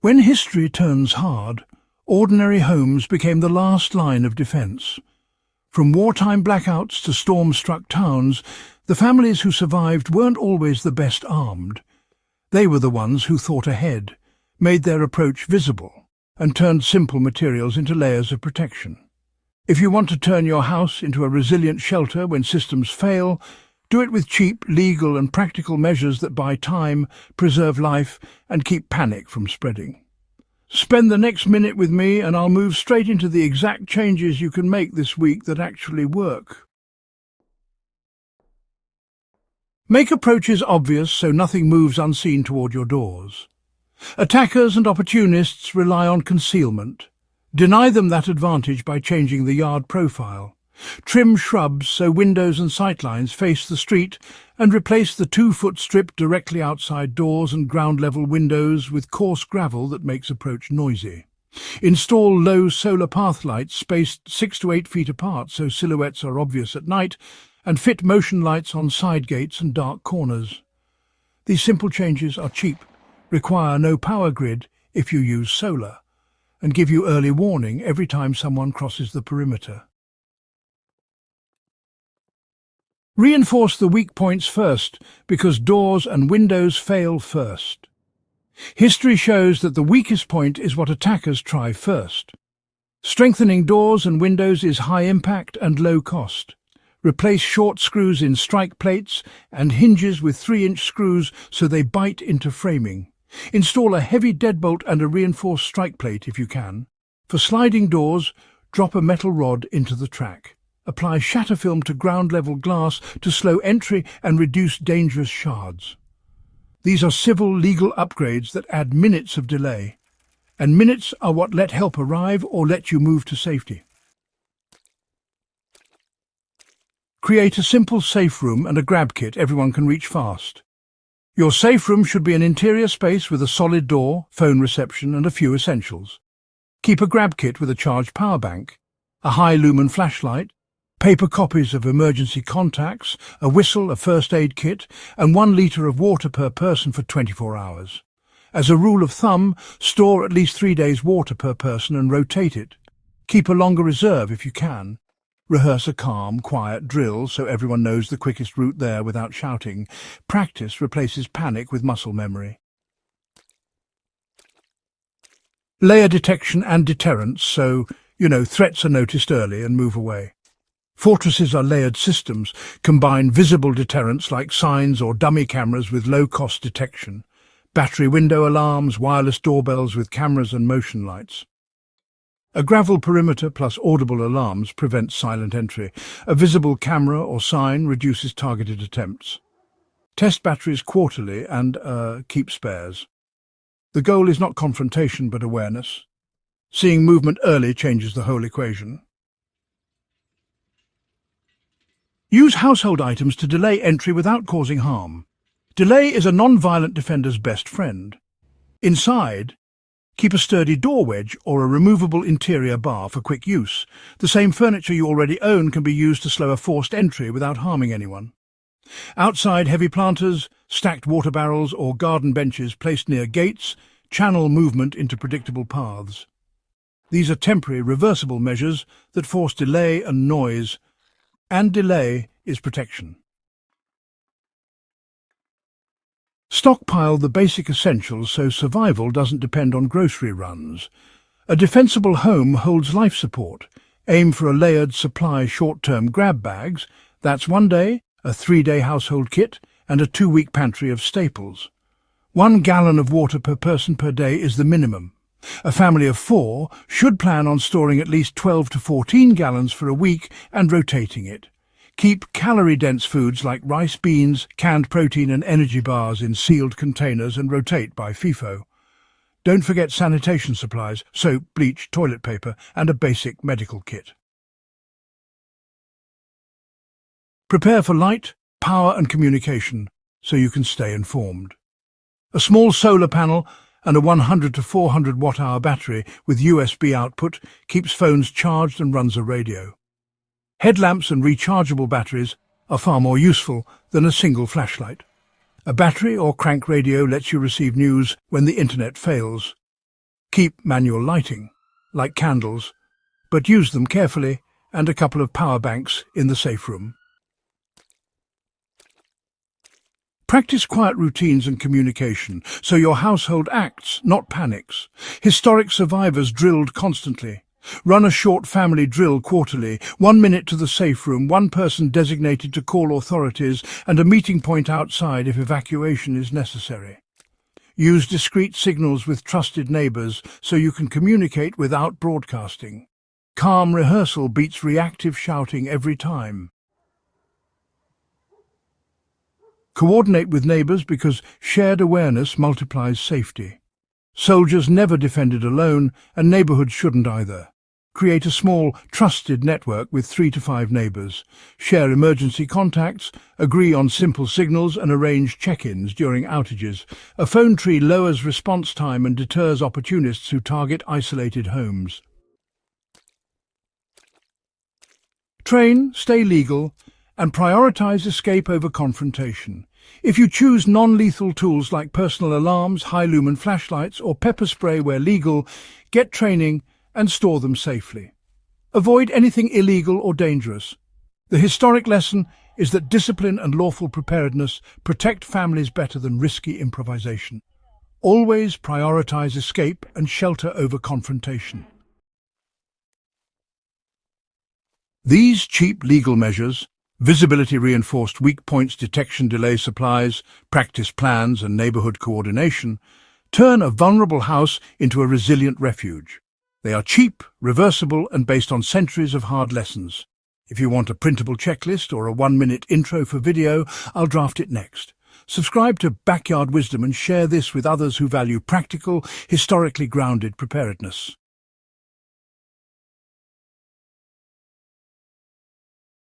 When history turns hard, ordinary homes became the last line of defence. From wartime blackouts to storm-struck towns, the families who survived weren't always the best armed. They were the ones who thought ahead, made their approach visible, and turned simple materials into layers of protection. If you want to turn your house into a resilient shelter when systems fail, do it with cheap, legal and practical measures that buy time, preserve life and keep panic from spreading. Spend the next minute with me and I'll move straight into the exact changes you can make this week that actually work. Make approaches obvious so nothing moves unseen toward your doors. Attackers and opportunists rely on concealment. Deny them that advantage by changing the yard profile. Trim shrubs so windows and sightlines face the street and replace the 2-foot strip directly outside doors and ground-level windows with coarse gravel that makes approach noisy. Install low solar path lights spaced 6 to 8 feet apart so silhouettes are obvious at night, and fit motion lights on side gates and dark corners. These simple changes are cheap, require no power grid if you use solar, and give you early warning every time someone crosses the perimeter. Reinforce the weak points first, because doors and windows fail first. History shows that the weakest point is what attackers try first. Strengthening doors and windows is high impact and low cost. Replace short screws in strike plates and hinges with 3-inch screws so they bite into framing. Install a heavy deadbolt and a reinforced strike plate if you can. For sliding doors, drop a metal rod into the track. Apply shatter film to ground-level glass to slow entry and reduce dangerous shards. These are civil legal upgrades that add minutes of delay, and minutes are what let help arrive or let you move to safety. Create a simple safe room and a grab kit everyone can reach fast. Your safe room should be an interior space with a solid door, phone reception and a few essentials. Keep a grab kit with a charged power bank, a high-lumen flashlight, paper copies of emergency contacts, a whistle, a first aid kit, and 1 litre of water per person for 24 hours. As a rule of thumb, store at least 3 days' water per person and rotate it. Keep a longer reserve if you can. Rehearse a calm, quiet drill so everyone knows the quickest route there without shouting. Practice replaces panic with muscle memory. Layer detection and deterrents so, threats are noticed early and move away. Fortresses are layered systems, combine visible deterrents like signs or dummy cameras with low-cost detection, battery window alarms, wireless doorbells with cameras and motion lights. A gravel perimeter plus audible alarms prevents silent entry. A visible camera or sign reduces targeted attempts. Test batteries quarterly and keep spares. The goal is not confrontation but awareness. Seeing movement early changes the whole equation. Use household items to delay entry without causing harm. Delay is a non-violent defender's best friend. Inside, keep a sturdy door wedge or a removable interior bar for quick use. The same furniture you already own can be used to slow a forced entry without harming anyone. Outside, heavy planters, stacked water barrels or garden benches placed near gates channel movement into predictable paths. These are temporary, reversible measures that force delay and noise, and delay is protection. Stockpile the basic essentials so survival doesn't depend on grocery runs. A defensible home holds life support. Aim for a layered supply short-term grab bags. That's 1 day, a 3-day household kit, and a 2-week pantry of staples. 1 gallon of water per person per day is the minimum. A family of 4 should plan on storing at least 12 to 14 gallons for a week and rotating it. Keep calorie-dense foods like rice, beans, canned protein and energy bars in sealed containers and rotate by FIFO. Don't forget sanitation supplies, soap, bleach, toilet paper and a basic medical kit. Prepare for light, power and communication so you can stay informed. A small solar panel and a 100 to 400 watt-hour battery with USB output keeps phones charged and runs a radio. Headlamps and rechargeable batteries are far more useful than a single flashlight. A battery or crank radio lets you receive news when the internet fails. Keep manual lighting, like candles, but use them carefully, and a couple of power banks in the safe room. Practice quiet routines and communication, so your household acts, not panics. Historic survivors drilled constantly. Run a short family drill quarterly, 1 minute to the safe room, one person designated to call authorities, and a meeting point outside if evacuation is necessary. Use discreet signals with trusted neighbours so you can communicate without broadcasting. Calm rehearsal beats reactive shouting every time. Coordinate with neighbours because shared awareness multiplies safety. Soldiers never defended alone, and neighbourhoods shouldn't either. Create a small, trusted network with 3 to 5 neighbours. Share emergency contacts, agree on simple signals and arrange check-ins during outages. A phone tree lowers response time and deters opportunists who target isolated homes. Train, stay legal, and prioritise escape over confrontation. If you choose non-lethal tools like personal alarms, high-lumen flashlights or pepper spray where legal, get training and store them safely. Avoid anything illegal or dangerous. The historic lesson is that discipline and lawful preparedness protect families better than risky improvisation. Always prioritise escape and shelter over confrontation. These cheap legal measures, visibility-reinforced weak points detection delay supplies, practice plans and neighbourhood coordination, turn a vulnerable house into a resilient refuge. They are cheap, reversible and based on centuries of hard lessons. If you want a printable checklist or a 1-minute intro for video, I'll draft it next. Subscribe to Backyard Wisdom and share this with others who value practical, historically grounded preparedness.